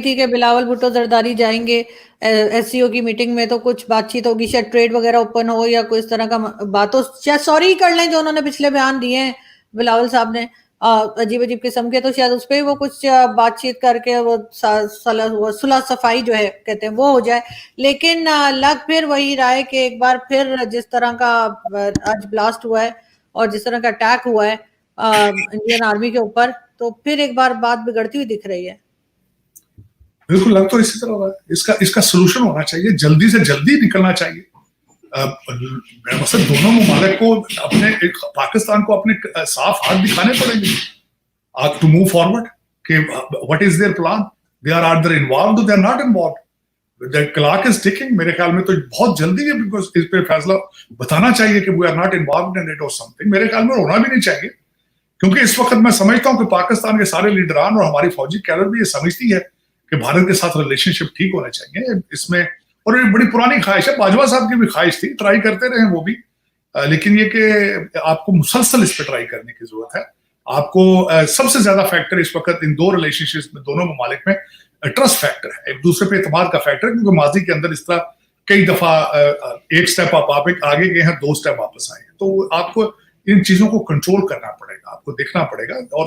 تھی کہ بلاول بھٹو زرداری جائیں گے ایس سی او کی میٹنگ میں، تو کچھ بات چیت ہوگی، شاید ٹریڈ وغیرہ اوپن ہو یا کوئی اس طرح کا بات ہو، شاید سوری کر لیں جو انہوں نے پچھلے بیان دیے ہیں بلاول صاحب نے عجیب عجیب قسم کے، تو شاید اس پہ وہ کچھ بات چیت کر کے وہ صلح صفائی جو ہے کہتے ہیں وہ ہو جائے. لیکن لگ پھر وہی رہا ہے کہ ایک بار پھر جس طرح کا آج بلاسٹ ہوا ہے اور جس طرح کا اٹیک ہوا ہے انڈین آرمی کے اوپر، تو پھر ایک بار بات بگڑتی ہوئی دکھ رہی ہے. بالکل لگ تو اسی طرح رہا ہے. اس کا سلوشن ہونا چاہیے، جلدی سے جلدی نکلنا چاہیے. دونوں ممالک کو پاکستان کو اپنے صاف ہاتھ دکھانے پڑیں گے ٹو موو فارورڈ کہ what is their plan. They are either involved or they are not involved. The clock is ticking. میرے خیال میں تو بہت جلدی ہے because اس پہ فیصلہ بتانا چاہیے کہ we are not involved in it or something. میرے خیال میں ہونا بھی نہیں چاہیے، کیونکہ اس وقت میں سمجھتا ہوں کہ پاکستان کے سارے لیڈران اور ہماری فوجی قیادت بھی یہ سمجھتی ہے کہ بھارت کے ساتھ ریلیشن شپ ٹھیک ہونا چاہیے. اس میں اور یہ بڑی پرانی خواہش ہے، باجوہ صاحب کی بھی خواہش تھی، ٹرائی کرتے رہے وہ بھی، لیکن یہ کہ آپ کو مسلسل اس پہ ٹرائی کرنے کی ضرورت ہے. آپ کو سب سے زیادہ فیکٹر اس وقت ان دو ریلیشن شپس میں دونوں ممالک میں ٹرسٹ فیکٹر ہے، ایک دوسرے پہ اعتماد کا فیکٹر ہے، کیونکہ ماضی کے اندر اس طرح کئی دفعہ ایک سٹیپ آپ آگے گئے ہیں، 2 سٹیپ واپس آئے ہیں. تو آپ کو ان چیزوں کو کنٹرول کرنا پڑے گا، آپ کو دیکھنا پڑے گا اور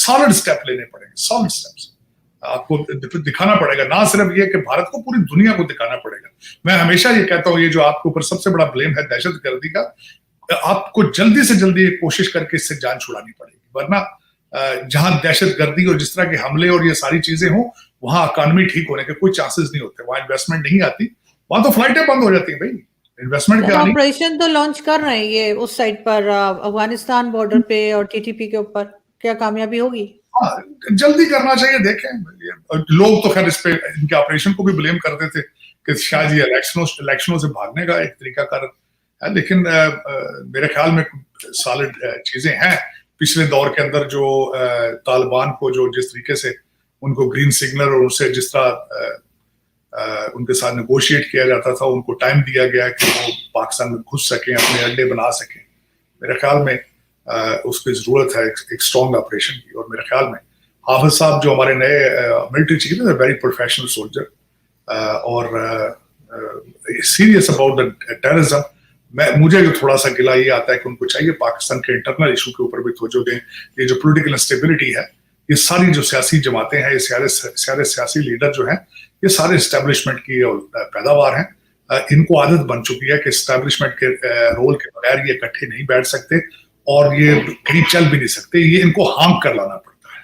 سالڈ سٹیپ لینے پڑیں گے، سالڈ سٹیپس آپ کو دکھانا پڑے گا. نہ صرف یہ کہ بھارت کو، پوری دنیا کو دکھانا پڑے گا. میں ہمیشہ یہ کہتا ہوں، یہ جو آپ کے اوپر سب سے بڑا بلیم ہے دہشت گردی کا، آپ کو جلدی سے جلدی کوشش کر کے اس سے جان چھڑانی پڑے گی، ورنہ جہاں دہشت گردی اور جس طرح کے حملے اور یہ ساری چیزیں ہوں، وہاں اکانومی ٹھیک ہونے کے کوئی چانسز نہیں ہوتے، وہاں انویسٹمنٹ نہیں آتی، وہاں تو فلائٹیں بند ہو جاتی ہیں. بھائی انویسٹمنٹ کیا نہیں. آپریشن تو لانچ کر رہے ہیں یہ اس سائٹ پر افغانستان بارڈر پہ اور ٹی ٹی پی کے اوپر، کیا کامیابی ہوگی؟ جلدی کرنا چاہیے. دیکھیں لوگ تو خیر اس پہ ان کے آپریشن کو بھی بلیم کرتے تھے کہ شاید یہ الیکشنوں سے بھاگنے کا ایک طریقہ کار ہے، لیکن میرے خیال میں سالڈ چیزیں ہیں. پچھلے دور کے اندر جو طالبان کو جو جس طریقے سے ان کو گرین سگنل اور ان سے جس طرح ان کے ساتھ نیگوشیٹ کیا جاتا تھا، ان کو ٹائم دیا گیا کہ وہ پاکستان میں گھس سکیں، اپنے اڈے بنا سکیں، میرے خیال میں اس کی ضرورت ہے ایک اسٹرانگ آپریشن کی. اور میرے خیال میں حافظ صاحب جو ہمارے نئے ملٹری چیف ہیں، ویری پروفیشنل سولجر اور سیریس اباؤٹ دا ٹیررزم. مجھے جو تھوڑا سا گلا یہ آتا ہے کہ ان کو چاہیے پاکستان کے انٹرنل ایشو کے اوپر بھی توجہ دیں. یہ جو پولیٹیکل انسٹیبلٹی ہے، یہ ساری جو سیاسی جماعتیں ہیں، یہ سارے سیاسی لیڈر جو ہیں، یہ سارے اسٹیبلشمنٹ کی پیداوار ہیں. ان کو عادت بن چکی ہے کہ اسٹیبلشمنٹ کے رول کے بغیر یہ اکٹھے نہیں بیٹھ سکتے اور یہ کہیں چل بھی نہیں سکتے، یہ ان کو ہانک کر لانا پڑتا ہے.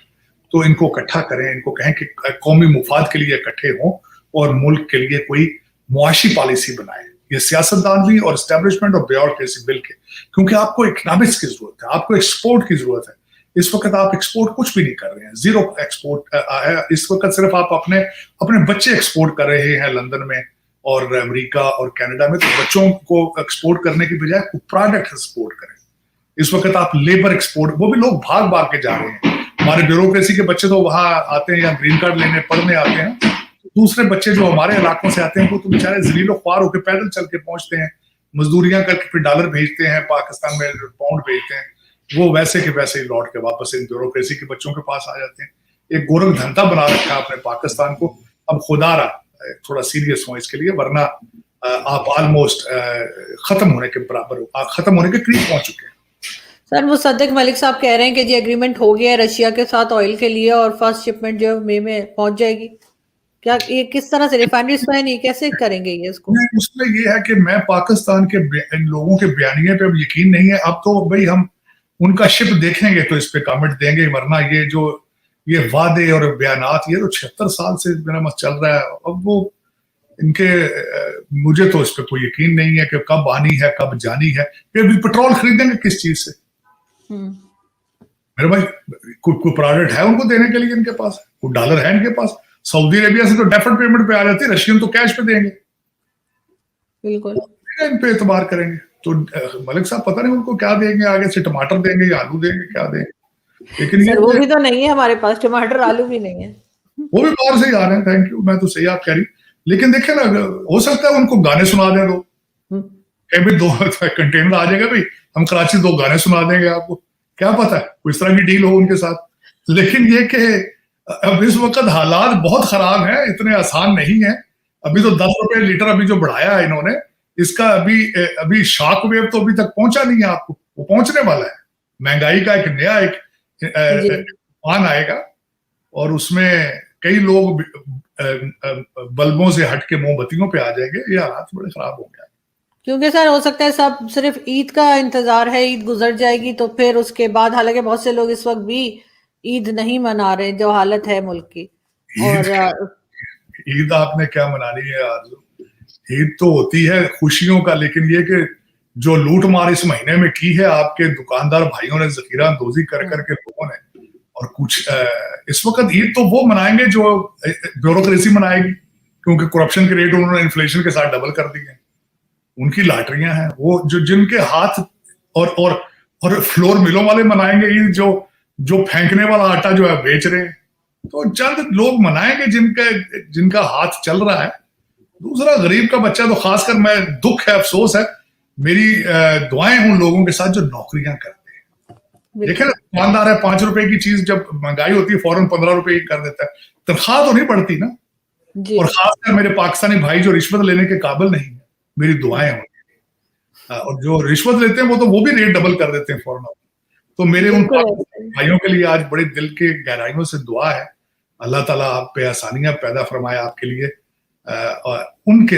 تو ان کو اکٹھا کریں، ان کو کہیں کہ قومی مفاد کے لیے اکٹھے ہوں اور ملک کے لیے کوئی معاشی پالیسی بنائیں. یہ سیاستدان بھی اور اسٹیبلشمنٹ اور بیوروکریسی مل کے، کیونکہ آپ کو اکنامکس کی ضرورت ہے، آپ کو ایکسپورٹ کی ضرورت ہے. اس وقت آپ ایکسپورٹ کچھ بھی نہیں کر رہے ہیں، زیرو ایکسپورٹ ہے اس وقت. صرف آپ اپنے بچے ایکسپورٹ کر رہے ہیں لندن میں اور امریکہ اور کینیڈا میں. تو بچوں کو ایکسپورٹ کرنے کی بجائے پروڈکٹ ایکسپورٹ کریں. اس وقت آپ لیبر ایکسپورٹ، وہ بھی لوگ بھاگ کے جا رہے ہیں. ہمارے بیوروکریسی کے بچے تو وہاں آتے ہیں یا گرین کارڈ لینے پڑھنے آتے ہیں، دوسرے بچے جو ہمارے علاقوں سے آتے ہیں وہ تو بیچارے ذلیل و خوار ہو کے پیدل چل کے پہنچتے ہیں، مزدوریاں کر کے پھر ڈالر بھیجتے ہیں، پاکستان میں پاؤنڈ بھیجتے ہیں، وہ ویسے کے ویسے ہی لوٹ کے واپس ان بیوروکریسی کے بچوں کے پاس آ جاتے ہیں. ایک گورکھ دھندا بنا رکھا ہے اپنے پاکستان کو. اب خدا رہا تھوڑا سیریس ہوں اس کے لیے، ورنہ آپ آلموسٹ ختم ہونے کے برابر، ختم ہونے کے قریب پہنچ چکے ہیں. سر مصدق ملک صاحب کہہ رہے ہیں کہ جی ایگریمنٹ ہو گیا ہے رشیا کے ساتھ آئل کے لیے اور فرسٹ شپمنٹ جو مئی میں پہنچ جائے گی. کیا یہ کس طرح سے ریفائنریز تو ہے نہیں، کیسے کریں گے یہ اس کو؟ اس میں یہ ہے کہ میں پاکستان کے ان لوگوں کے بیانیے پہ اب یقین نہیں ہے. اب تو بھائی ہم ان کا شپ دیکھیں گے تو اس پہ کامنٹ دیں گے، ورنہ یہ وعدے اور بیانات یہ تو 76 سال سے میرا مت چل رہا ہے. اب وہ ان کے مجھے تو اس پہ کوئی یقین نہیں ہے کہ کب آنی ہے کب جانی ہے. پھر بھی پٹرول خریدیں گے کس چیز سے؟ میرے بھائی کوئی پروڈکٹ ہے ان کو دینے کے لیے ان کے پاس؟ کوئی ڈالر ہے ان کے پاس؟ سعودی عربیہ سے تو ڈیفرڈ پیمنٹ پہ آ جاتی ہے، رشین تو کیش پہ دیں گے. بالکل ان پہ اعتبار کریں گے. تو ملک صاحب پتہ نہیں ان کو کیا دیں گے، آگے سے ٹماٹر دیں گے یا آلو دیں گے، کیا دیں گے. لیکن سر وہ بھی تو نہیں ہے ہمارے پاس، ٹماٹر آلو بھی نہیں ہے، وہ بھی باہر سے ہی آ رہے ہیں. تھینک یو، میں تو صحیح آپ کہہ رہی. لیکن دیکھیں نا، ہو سکتا ہے ان کو گانے سنا دیں، دو کہ بھی 2 کنٹینر آ جائے گا، بھائی ہم کراچی 2 گانے سنا دیں گے آپ کو، کیا پتا ہے کوئی اس طرح کی ڈیل ہو ان کے ساتھ. لیکن یہ کہ اب اس وقت حالات بہت خراب ہیں, اتنے آسان نہیں ہیں. ابھی تو 10 روپے لیٹر ابھی جو بڑھایا ہے انہوں نے, اس کا ابھی شاک ویو تو ابھی تک پہنچا نہیں ہے آپ کو, وہ پہنچنے والا ہے. مہنگائی کا ایک نیا طوفان آئے گا, اور اس میں کئی لوگ بلبوں سے ہٹ کے موم بتیوں پہ آ جائیں گے. یہ حالات بڑے خراب ہو گئے. کیونکہ سر ہو سکتا ہے سب صرف عید کا انتظار ہے, عید گزر جائے گی تو پھر اس کے بعد, حالانکہ بہت سے لوگ اس وقت بھی عید نہیں منا رہے جو حالت ہے ملک کی. اور عید آپ نے کیا منانی ہے آرزو, عید تو ہوتی ہے خوشیوں کا, لیکن یہ کہ جو لوٹ مار اس مہینے میں کی ہے آپ کے دکاندار بھائیوں نے, ذخیرہ اندوزی کر کے لوگوں نے, اور کچھ اس وقت عید تو وہ منائیں گے جو بیوروکریسی منائے گی, کیونکہ کرپشن کے ریٹ انہوں نے انفلیشن کے ساتھ ڈبل کر دی ہیں. ان کی لاٹریاں ہیں وہ جن کے ہاتھ, اور فلور ملوں والے منائیں گے عید جو پھینکنے والا آٹا جو ہے بیچ رہے ہیں. تو چند لوگ منائیں گے جن کا ہاتھ چل رہا ہے. دوسرا غریب کا بچہ تو خاص کر, میں دکھ ہے, افسوس ہے, میری دعائیں ان لوگوں کے ساتھ جو نوکریاں کرتے ہیں. دیکھیں دکاندار ہے, 5 روپے کی چیز جب مہنگائی ہوتی ہے فوراً 15 روپے کی کر دیتا ہے. تنخواہ تو نہیں بڑھتی نا. اور خاص کر میرے پاکستانی بھائی جو رشوت لینے کے قابل نہیں ہیں, میری دعائیں ہوں. اور جو رشوت لیتے ہیں وہ بھی ریٹ ڈبل کر دیتے ہیں فوراً. تو میرے ان بھائیوں کے لیے آج بڑے دل کے گہرائیوں سے دعا ہے, اللہ تعالیٰ آپ پہ آسانیاں پیدا فرمائے آپ کے لیے. ان کی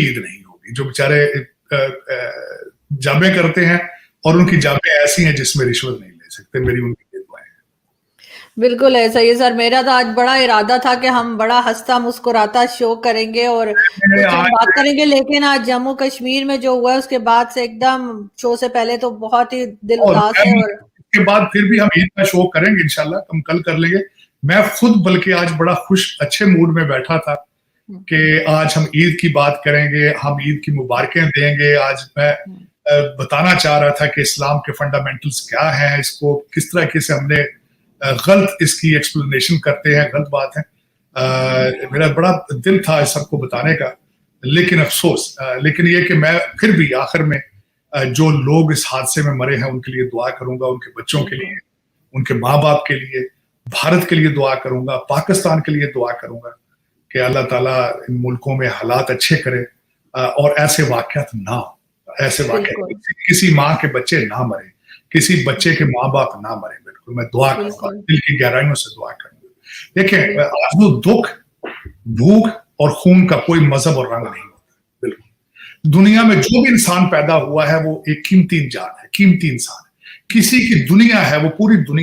عید نہیں ہوگی جو بیچارے جابیں کرتے ہیں, اور ان کی جابیں ایسی ہیں جس میں رشوت نہیں لے سکتے. میری ان کی دعائیں ہیں. بالکل ایسا ہی سر, میرا تو آج بڑا ارادہ تھا کہ ہم بڑا ہنستا مسکراتا شو کریں گے اور کچھ بات کریں گے, لیکن آج جموں کشمیر میں جو ہوا ہے اس کے بعد سے ایک دم شو سے پہلے تو بہت ہی دل اداس ہے. اور اس کے بعد پھر بھی ہم عید کا شو کریں گے انشاءاللہ, ہم کل کر لیں گے. میں خود بلکہ آج بڑا خوش اچھے موڈ میں بیٹھا تھا کہ آج ہم عید کی بات کریں گے, ہم عید کی مبارکیں دیں گے. آج میں بتانا چاہ رہا تھا کہ اسلام کے فنڈامنٹلز کیا ہیں, اس کو کس طرح سے ہم نے غلط اس کی ایکسپلینیشن کرتے ہیں, غلط بات ہے. میرا بڑا دل تھا اس سب کو بتانے کا, لیکن افسوس, لیکن یہ کہ میں پھر بھی آخر میں جو لوگ اس حادثے میں مرے ہیں ان کے لیے دعا کروں گا, ان کے بچوں کے لیے, ان کے ماں باپ کے لیے, بھارت کے لیے دعا کروں گا, پاکستان کے لیے دعا کروں گا کہ اللہ تعالیٰ ان ملکوں میں حالات اچھے کرے اور ایسے واقعات نہ ہو. ایسے واقعات, کسی ماں کے بچے نہ مرے, کسی بچے کے ماں باپ نہ مرے. بالکل میں دعا کروں گا, دل کی گہرائیوں سے دعا کروں گا. دیکھیں آج وہ دکھ, بھوک اور خون کا کوئی مذہب اور رنگ نہیں ہوتا. بالکل دنیا میں جو بھی انسان پیدا ہوا ہے وہ ایک قیمتی جان ہے, قیمتی انسان ہے. کسی کی دنیا ہے وہ پوری دنیا